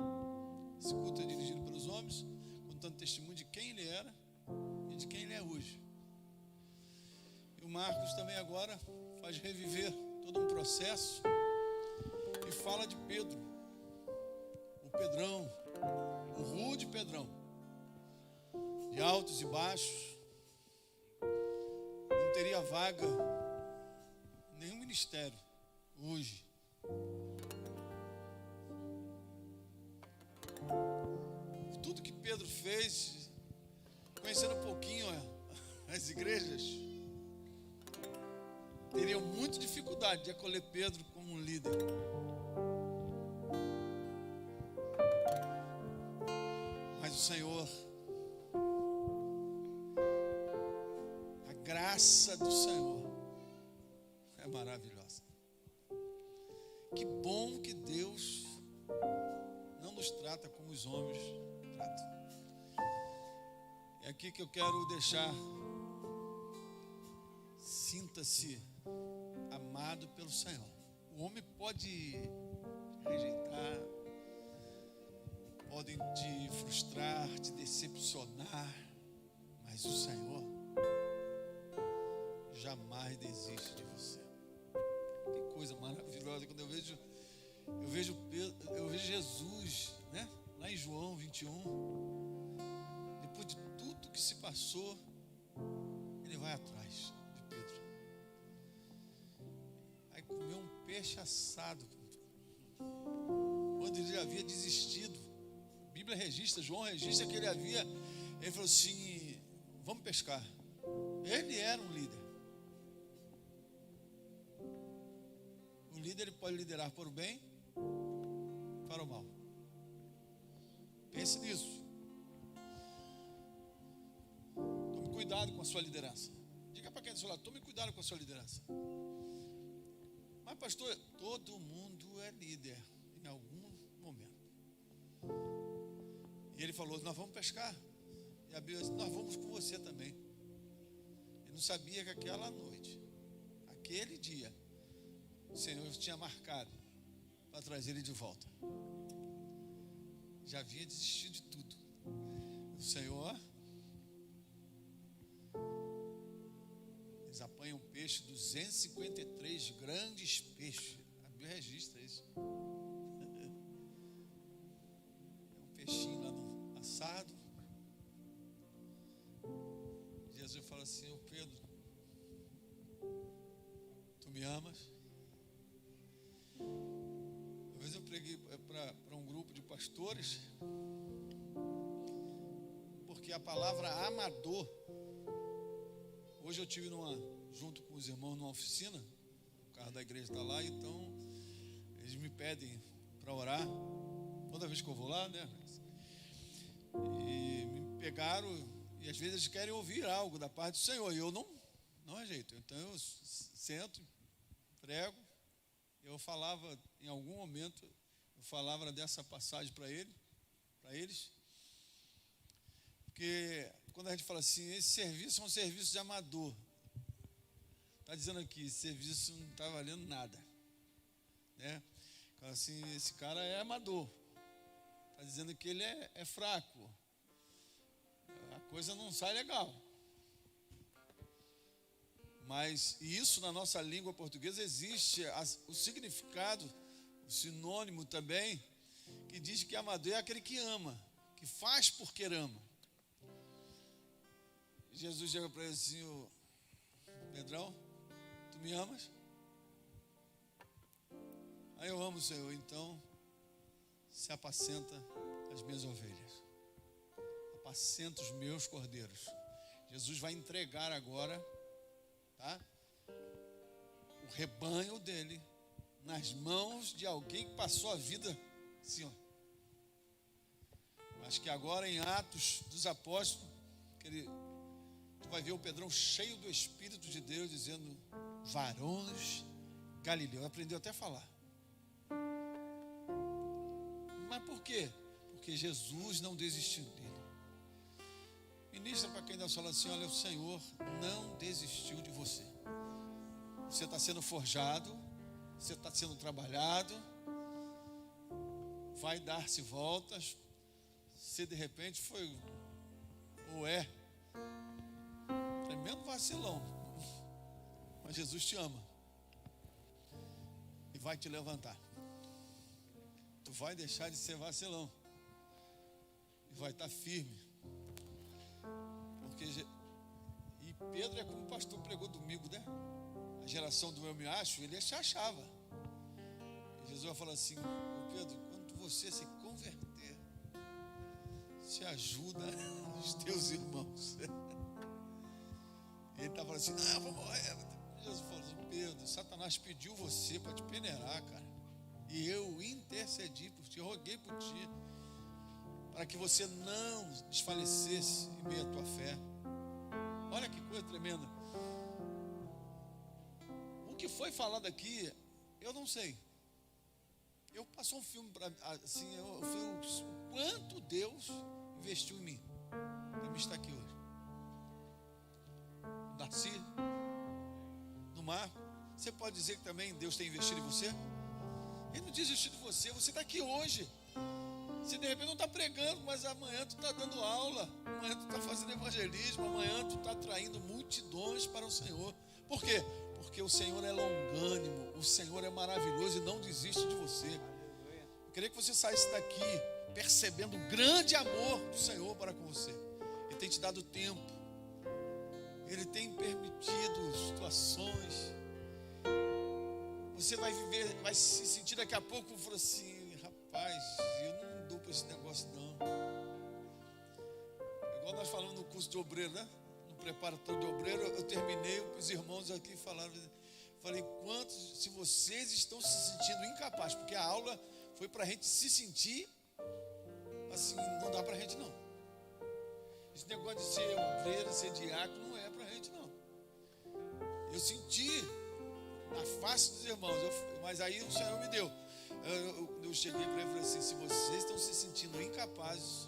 Esse culto é dirigido pelos homens, contando testemunho de quem ele era e de quem ele é hoje. E o Marcos também agora faz reviver todo um processo e fala de Pedro, o Pedrão, o rude Pedrão, de altos e baixos. Não teria vaga em nenhum ministério hoje. Tudo que Pedro fez, conhecendo um pouquinho as igrejas, teriam muita dificuldade de acolher Pedro como um líder. Mas o Senhor, a graça do Senhor é maravilhosa. Que bom que Deus não nos trata como os homens tratam. É aqui que eu quero deixar. Sinta-se amado pelo Senhor. O homem pode rejeitar, podem te frustrar, te decepcionar, mas o Senhor jamais desiste de você. Que coisa maravilhosa quando eu vejo Jesus, né? Lá em João 21, depois de tudo que se passou, ele vai atrás de Pedro. Aí comeu um peixe assado, quando ele já havia desistido. A Bíblia registra, João registra que ele falou assim: vamos pescar. Ele era um líder. O líder, ele pode liderar para o bem, para o mal. Pense nisso. cuidado com a sua liderança. Diga para quem está do seu lado, tome cuidado com a sua liderança. Mas pastor, todo mundo é líder em algum momento. E ele falou, nós vamos pescar. E a Bíblia disse, nós vamos com você também. Ele não sabia que aquela noite, aquele dia, o Senhor tinha marcado para trazer ele de volta. Já havia desistido de tudo. O Senhor, eles apanham peixe, 253 grandes peixes. A Bíblia registra isso. É um peixinho lá no assado. Jesus fala assim, ô Pedro, tu me amas? Uma vez eu preguei para um grupo de pastores, porque a palavra amador, hoje eu tive junto com os irmãos numa oficina, o carro da igreja está lá, então eles me pedem para orar, toda vez que eu vou lá, né? E me pegaram, e às vezes eles querem ouvir algo da parte do Senhor, e eu não rejeito. Então eu sento, prego. Eu falava, em algum momento, eu falava dessa passagem para eles, porque quando a gente fala assim, esse serviço é um serviço de amador, está dizendo aqui, esse serviço não está valendo nada, né? Assim, esse cara é amador, está dizendo que ele é fraco, a coisa não sai legal. Mas isso na nossa língua portuguesa existe o significado, o sinônimo também, que diz que amador é aquele que ama, que faz porque ama. Jesus chega para ele assim, ô Pedrão, tu me amas? Aí eu amo o Senhor, então se apacenta as minhas ovelhas, apacenta os meus cordeiros. Jesus vai entregar agora, tá? O rebanho dele nas mãos de alguém que passou a vida assim, ó. Acho que agora em Atos dos Apóstolos, tu vai ver o Pedrão cheio do Espírito de Deus, dizendo, varões Galileu, aprendeu até a falar. Mas por quê? Porque Jesus não desistiu dele. Ministra para quem está falando assim, olha, o Senhor não desistiu de você. Você está sendo forjado, você está sendo trabalhado, vai dar-se voltas. Se de repente foi, ou é, tremendo vacilão, mas Jesus te ama e vai te levantar. Tu vai deixar de ser vacilão e vai estar firme. E Pedro é como o pastor pregou domingo, né? A geração do eu me acho, ele se achava. E Jesus vai falar assim, ô Pedro, quando você se converter, se ajuda os teus irmãos. E ele estava falando assim, não, vou morrer. Jesus falou assim, Pedro, Satanás pediu você para te peneirar, cara. E eu intercedi por ti, roguei por ti, para que você não desfalecesse em meio à tua fé. Olha que coisa tremenda. O que foi falado aqui, eu não sei. Eu passou um filme para assim, eu fiz o quanto Deus investiu em mim para me estar aqui hoje. No Darcy, no Marco. Você pode dizer que também Deus tem investido em você? Ele não desistiu de você. Você está aqui hoje. Você de repente não está pregando, mas amanhã tu está dando aula, amanhã tu está fazendo evangelismo, amanhã tu está atraindo multidões para o Senhor. Por quê? Porque o Senhor é longânimo, o Senhor é maravilhoso e não desiste de você. Eu queria que você saísse daqui percebendo o grande amor do Senhor para com você. Ele tem te dado tempo, Ele tem permitido situações. Você vai viver, vai se sentir daqui a pouco, falou assim, rapaz, eu não dou para esse negócio não. Igual nós falamos no curso de obreiro, né? No preparatório de obreiro, eu terminei, os irmãos aqui falaram, falei, quantos, se vocês estão se sentindo incapazes, porque a aula foi para a gente se sentir, assim, não dá para a gente não. Esse negócio de ser obreiro, ser diácono, não é para a gente, não. Eu senti na face dos irmãos, mas aí o Senhor me deu. Eu cheguei para ele e falei assim: se vocês estão se sentindo incapazes,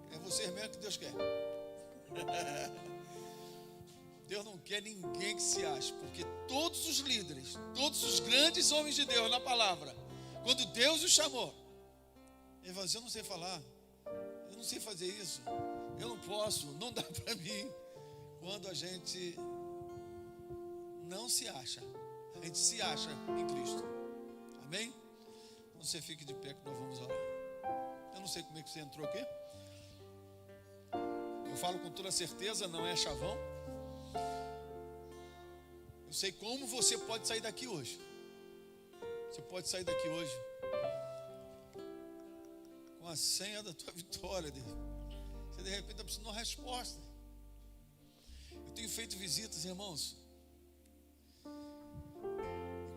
é vocês mesmo que Deus quer. Deus não quer ninguém que se ache, porque todos os líderes, todos os grandes homens de Deus na palavra, quando Deus os chamou, ele falou assim: eu não sei falar, eu não sei fazer isso, eu não posso, não dá para mim. Quando a gente não se acha, a gente se acha em Cristo. Amém? Então você fique de pé que nós vamos orar. Eu não sei como é que você entrou aqui. Eu falo com toda certeza, não é chavão. Eu sei como você pode sair daqui hoje. Você pode sair daqui hoje com a senha da tua vitória. Você de repente está precisando de uma resposta. Eu tenho feito visitas, irmãos.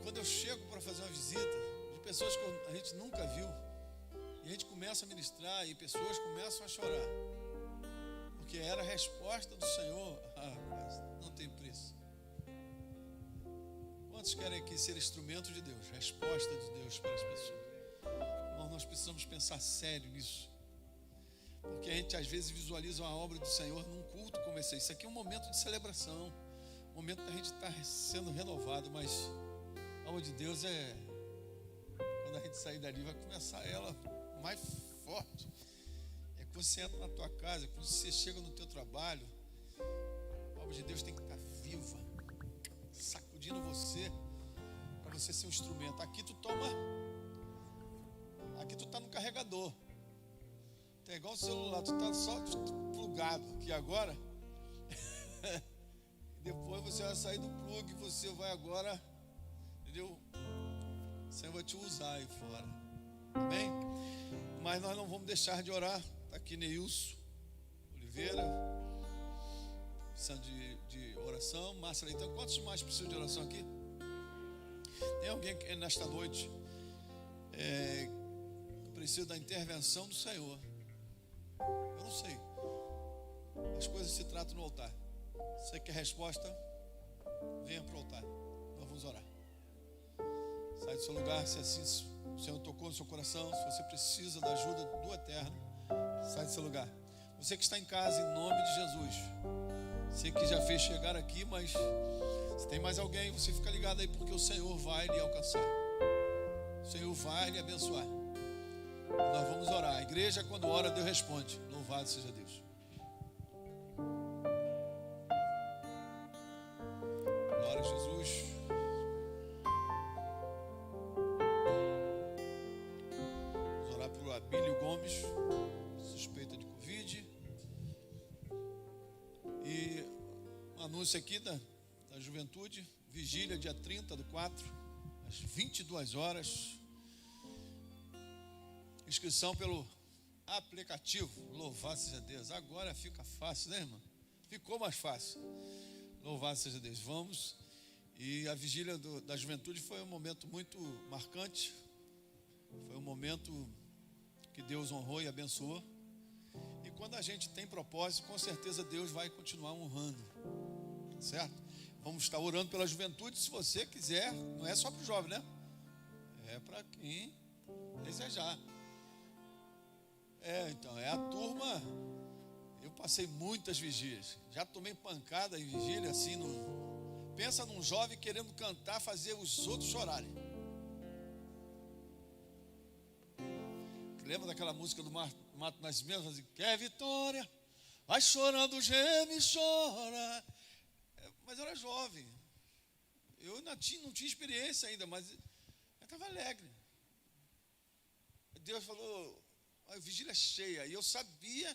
E quando eu chego para fazer uma visita de pessoas que a gente nunca viu, e a gente começa a ministrar e pessoas começam a chorar, porque era a resposta do Senhor. Mas não tem preço. Quantos querem aqui ser instrumento de Deus, resposta de Deus para as pessoas? Irmão, nós precisamos pensar sério nisso, porque a gente às vezes visualiza uma obra do Senhor num culto como esse. Isso aqui é um momento de celebração, um momento que a gente está sendo renovado, mas a obra de Deus é quando a gente sair dali, vai começar ela mais forte. É quando você entra na tua casa, quando você chega no teu trabalho, a obra de Deus tem que estar viva, sacudindo você, para você ser um instrumento. Aqui tu tá no carregador, é igual o celular, tu tá só plugado aqui agora. Depois você vai sair do plug, você vai agora, entendeu? O Senhor vai te usar aí fora, amém? Mas nós não vamos deixar de orar. Está aqui Neilson Oliveira, precisando de oração. Márcia Leitão, quantos mais precisam de oração aqui? Tem alguém que nesta noite precisa da intervenção do Senhor? Eu não sei. As coisas se tratam no altar. Você quer resposta? Venha para o altar. Nós vamos orar. Sai do seu lugar, se assim o Senhor tocou no seu coração, se você precisa da ajuda do Eterno, sai do seu lugar. Você que está em casa, em nome de Jesus, você que já fez chegar aqui, mas se tem mais alguém, você fica ligado aí, porque o Senhor vai lhe alcançar, o Senhor vai lhe abençoar. Nós vamos orar. A igreja, quando ora, Deus responde. Louvado seja Deus. Glória a Jesus. Vamos orar pelo Abílio Gomes, suspeita de Covid. E um anúncio aqui da juventude, vigília dia 30/4, às 22 horas. Inscrição pelo aplicativo. Louvado seja Deus. Agora fica fácil, né, irmão? Ficou mais fácil. Louvado seja Deus. Vamos. E a vigília da juventude foi um momento muito marcante. Foi um momento que Deus honrou e abençoou. E quando a gente tem propósito, com certeza Deus vai continuar honrando. Certo? Vamos estar orando pela juventude, se você quiser. Não é só para o jovem, né? É para quem desejar. Então, é a turma. Eu passei muitas vigílias. Já tomei pancada em vigília, assim. Pensa num jovem querendo cantar, fazer os outros chorarem. Lembra daquela música do Mato Nascimento? Assim, quer vitória, vai chorando, geme e chora. Mas eu era jovem. Eu não tinha experiência ainda, mas eu estava alegre. Deus falou, a vigília cheia. E eu sabia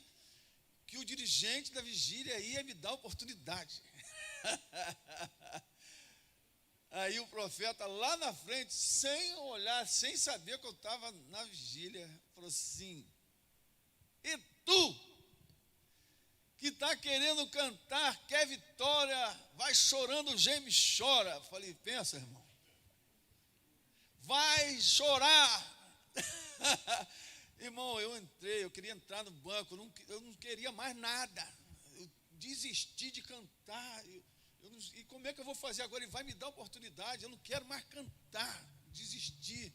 que o dirigente da vigília ia me dar oportunidade. Aí o profeta lá na frente, sem olhar, sem saber que eu estava na vigília, falou assim: e tu, que está querendo cantar, quer vitória, vai chorando, geme e chora. Falei, pensa, irmão, vai chorar. Irmão, eu queria entrar no banco, eu não queria mais nada. Eu desisti de cantar. E como é que eu vou fazer agora? Ele vai me dar oportunidade, eu não quero mais cantar, desisti.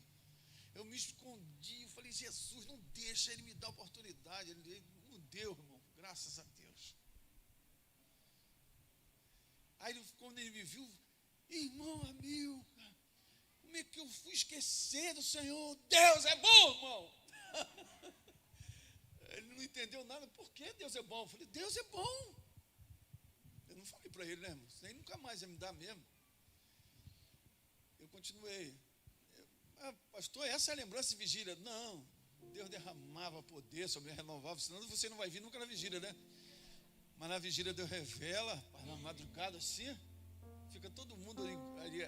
Eu me escondi, eu falei, Jesus, não deixa ele me dar oportunidade. Ele não deu, irmão, graças a Deus. Aí quando ele me viu, irmão, amigo, como é que eu fui esquecer do Senhor? Deus é bom, irmão. Ele não entendeu nada. Por que Deus é bom? Eu falei, Deus é bom. Eu não falei para ele, né, irmão? Isso aí nunca mais ia me dar mesmo. Eu continuei. Pastor, essa é a lembrança de vigília. Não, Deus derramava poder sobre mim, renovava, senão você não vai vir nunca na vigília, né? Mas na vigília Deus revela, na madrugada assim, fica todo mundo ali.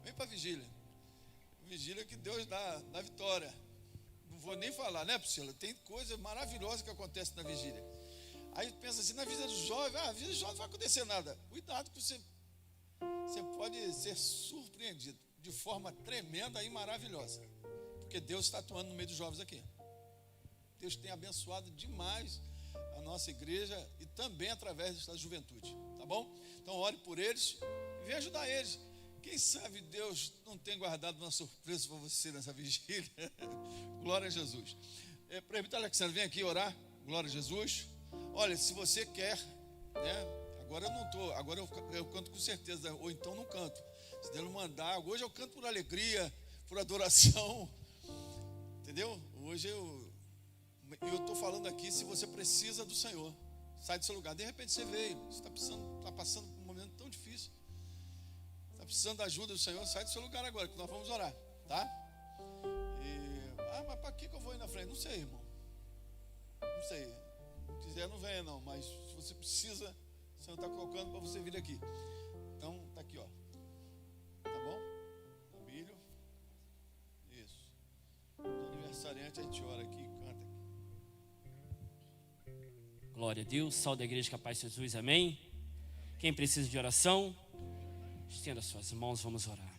Vem para a vigília. Vigília que Deus dá vitória. Não vou nem falar, né, Priscila? Tem coisa maravilhosa que acontece na vigília. Aí pensa assim, na vida do jovem, a vida do jovem não vai acontecer nada. Cuidado que você pode ser surpreendido de forma tremenda e maravilhosa. Porque Deus está atuando no meio dos jovens aqui. Deus tem abençoado demais a nossa igreja e também através da juventude, tá bom? Então ore por eles e venha ajudar eles. Quem sabe Deus não tem guardado uma surpresa para você nessa vigília. Glória a Jesus. Presbítero Alexandre, vem aqui orar. Glória a Jesus. Olha, se você quer, né? Agora eu não estou, agora eu canto com certeza, ou então não canto. Se Deus mandar, hoje eu canto por alegria, por adoração. Entendeu? Hoje eu estou falando aqui, se você precisa do Senhor, sai do seu lugar. De repente você veio, você está passando por um momento tão difícil. Está precisando da ajuda do Senhor, sai do seu lugar agora, que nós vamos orar, tá? Mas para que eu vou ir na frente? Não sei, irmão. Não sei. Se quiser, não venha não, mas se você precisa, o Senhor está colocando para você vir aqui. Então, está aqui, ó. Tá bom? Abílio. Isso. Os aniversariantes, a gente ora aqui e canta aqui. Glória a Deus, salve da igreja com a paz de Jesus, amém? Quem precisa de oração, estenda suas mãos, vamos orar.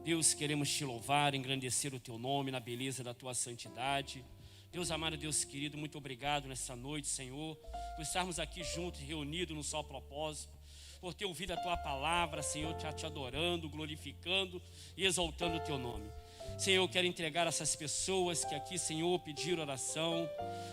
Deus, queremos te louvar, engrandecer o teu nome na beleza da tua santidade. Deus amado, Deus querido, muito obrigado nessa noite, Senhor, por estarmos aqui juntos, reunidos num só propósito, por ter ouvido a tua palavra, Senhor, te adorando, glorificando e exaltando o teu nome. Senhor, eu quero entregar essas pessoas que aqui, Senhor, pediram oração.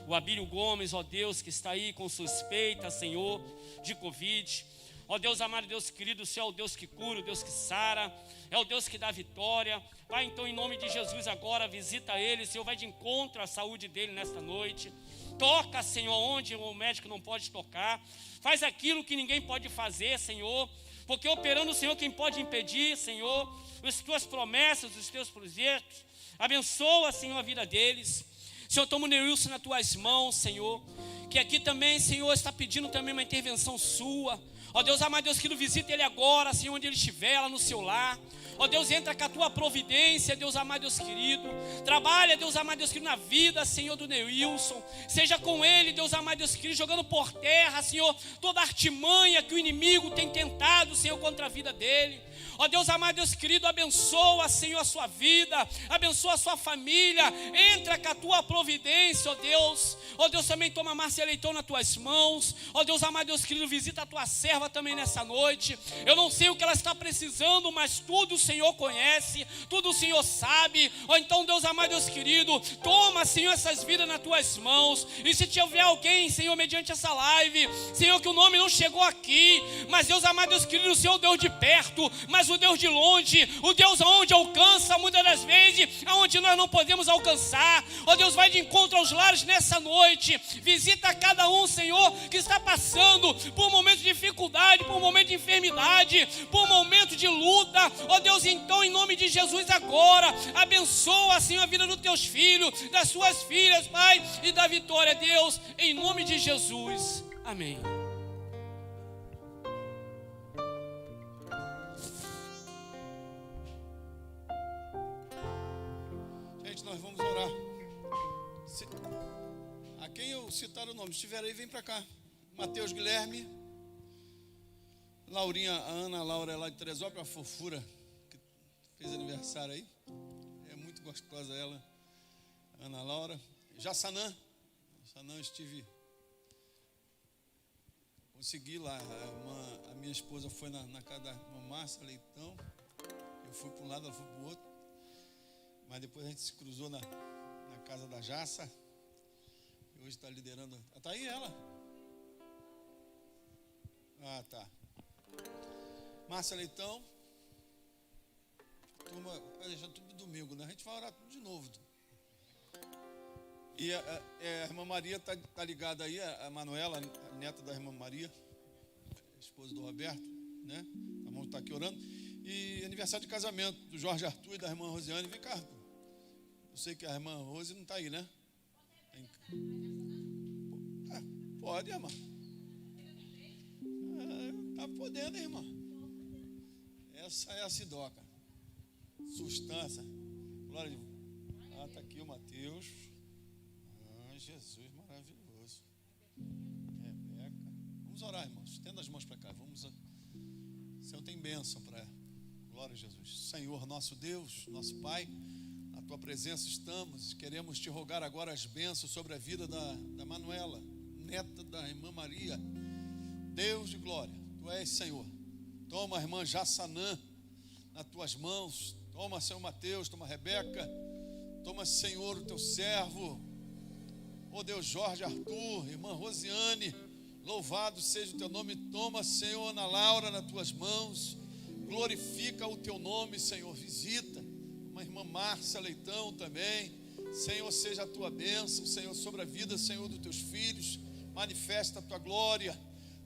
O Abílio Gomes, ó Deus, que está aí com suspeita, Senhor, de Covid. Ó Deus amado, Deus querido, o Senhor é o Deus que cura, o Deus que sara, é o Deus que dá vitória. Pai, então em nome de Jesus agora, visita ele, Senhor, vai de encontro à saúde dele nesta noite. Toca, Senhor, onde o médico não pode tocar. Faz aquilo que ninguém pode fazer, Senhor, porque operando, Senhor, quem pode impedir, Senhor, as tuas promessas, os teus projetos. Abençoa, Senhor, a vida deles. Senhor, toma o Neilson nas tuas mãos, Senhor, que aqui também, Senhor, está pedindo também uma intervenção sua. Ó Deus amado, Deus querido, visita ele agora, Senhor, onde ele estiver, lá no seu lar. Ó Deus, entra com a tua providência, Deus amado, Deus querido. Trabalha, Deus amado, Deus querido, na vida, Senhor, do Neilson. Seja com ele, Deus amado, Deus querido, jogando por terra, Senhor, toda a artimanha que o inimigo tem tentado, Senhor, contra a vida dele. Ó Deus amado, Deus querido, abençoa, Senhor, a sua vida, abençoa a sua família, entra com a tua providência, ó Deus. Ó Deus, também toma a Márcia Leitão nas tuas mãos. Ó Deus amado, Deus querido, visita a tua serva também nessa noite. Eu não sei o que ela está precisando, mas tudo o Senhor conhece, tudo o Senhor sabe. Ó então, Deus amado, Deus querido, toma, Senhor, essas vidas nas tuas mãos. E se tiver alguém, Senhor, mediante essa live, Senhor, que o nome não chegou aqui, mas Deus amado, Deus querido, o Senhor, Deus de perto, mas o Deus de longe, o Deus aonde alcança, muitas das vezes, aonde nós não podemos alcançar. Ó Deus, vai de encontro aos lares nessa noite, visita cada um, Senhor, que está passando por um momento de dificuldade, por um momento de enfermidade, por um momento de luta. Ó Deus, então, em nome de Jesus agora, abençoa, Senhor, a vida dos teus filhos, das suas filhas, Pai, e da vitória, Deus, em nome de Jesus, amém. Nós vamos orar. A quem eu citar o nome, se estiver aí, vem para cá. Mateus Guilherme, Laurinha, a Ana Laura é lá de Teresópolis, a fofura que fez aniversário aí. É muito gostosa ela, Ana Laura. Jassanã, consegui lá. A minha esposa foi na casa da irmã Márcia Leitão. Eu fui para um lado, ela foi para o outro. Mas depois a gente se cruzou na casa da Jassa. E hoje está liderando. Está aí ela? Ah, tá. Márcia Leitão. Turma, vai deixar tudo domingo, né? A gente vai orar tudo de novo. E a irmã Maria está ligada aí, a Manuela, a neta da irmã Maria, esposa do Roberto, né? Vamos estar aqui orando. E aniversário de casamento do Jorge Arthur e da irmã Rosiane. Vem cá, Arthur. Eu sei que a irmã Rose não está aí, né? Pode, irmã. Está podendo, irmã. Essa é a Sidoca. Sustância. Glória de Deus. Ah, está aqui o Mateus. Ah, Jesus maravilhoso. Rebeca. Vamos orar, irmãos. Estenda as mãos para cá. Vamos. O Senhor tem bênção para ela. Glória a Jesus. Senhor, nosso Deus, nosso Pai, na tua presença estamos. Queremos te rogar agora as bênçãos sobre a vida da Manuela, neta da irmã Maria. Deus de glória, tu és, Senhor. Toma a irmã Jassanã nas tuas mãos. Toma, Senhor Mateus, toma a Rebeca. Toma, Senhor, o teu servo. Ó Deus, Jorge Arthur, irmã Rosiane. Louvado seja o teu nome. Toma, Senhor, Ana Laura nas tuas mãos. Glorifica o teu nome, Senhor. Visita uma irmã Márcia Leitão também. Senhor, seja a tua bênção, Senhor, sobre a vida, Senhor, dos teus filhos. Manifesta a tua glória.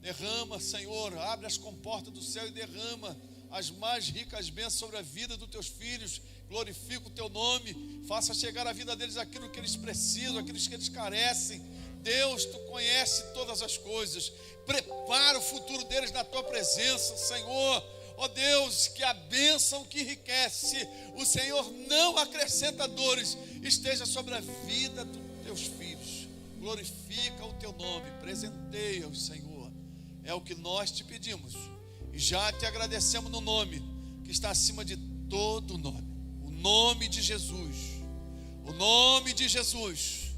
Derrama, Senhor, abre as comportas do céu e derrama as mais ricas bênçãos sobre a vida dos teus filhos. Glorifica o teu nome. Faça chegar à vida deles aquilo que eles precisam, aquilo que eles carecem. Deus, tu conhece todas as coisas. Prepara o futuro deles na tua presença, Senhor. Ó Deus, que a bênção que enriquece, o Senhor não acrescenta dores, esteja sobre a vida dos teus filhos. Glorifica o teu nome, presenteia-os, Senhor. É o que nós te pedimos. E já te agradecemos no nome que está acima de todo nome. O nome de Jesus. O nome de Jesus.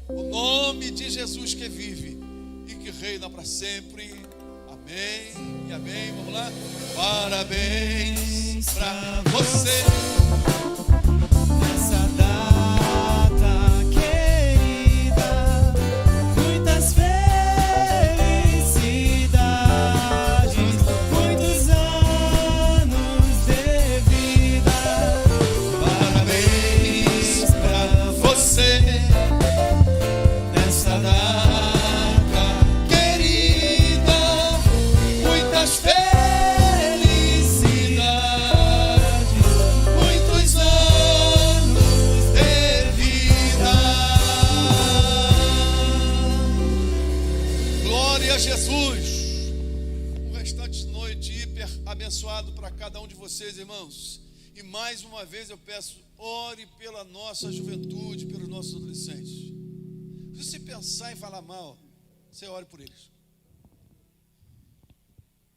O nome de Jesus que vive e que reina para sempre. Amém e amém. Vamos lá. Parabéns para você nessa data querida. Muitas felicidades, muitos anos de vida. Parabéns para você nessa data querida. Muitas felicidades, muitos anos de vida. Glória a Jesus. Um restante de noite hiper abençoado para cada um de vocês, irmãos. E mais uma vez eu peço, ore pela nossa juventude, pelos nossos adolescentes. Se você pensar em falar mal, você ore por eles.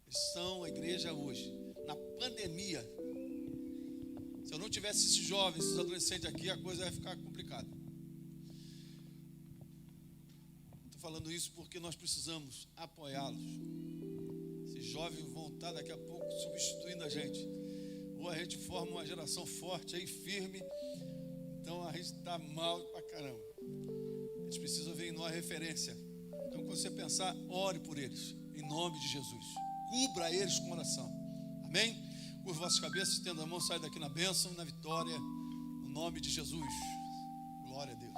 Eles são a igreja hoje. Na pandemia, se eu não tivesse esses jovens, esses adolescentes aqui, a coisa ia ficar complicada. Estou falando isso porque nós precisamos apoiá-los. Esses jovens vão estar daqui a pouco substituindo a gente. Ou a gente forma uma geração forte aí, firme. Então a gente está mal pra caramba. Eles precisam ver em nós referência. Então quando você pensar, ore por eles, em nome de Jesus. Cubra eles com oração. Amém? Curva vossas cabeças, estenda a mão, sai daqui na bênção e na vitória, no nome de Jesus. Glória a Deus.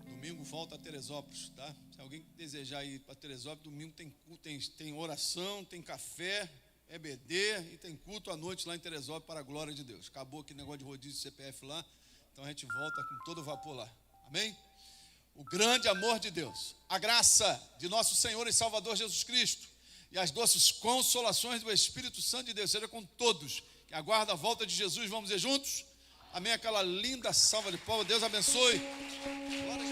Domingo volta a Teresópolis, tá? Se alguém desejar ir para Teresópolis, domingo tem oração, tem café, EBD e tem culto à noite lá em Teresópolis para a glória de Deus. Acabou aquele negócio de rodízio de CPF lá, então a gente volta com todo vapor lá. Amém? O grande amor de Deus, a graça de nosso Senhor e Salvador Jesus Cristo e as doces consolações do Espírito Santo de Deus seja com todos que aguardam a volta de Jesus. Vamos dizer juntos? Amém? Aquela linda salva de palmas. Deus abençoe. Glória a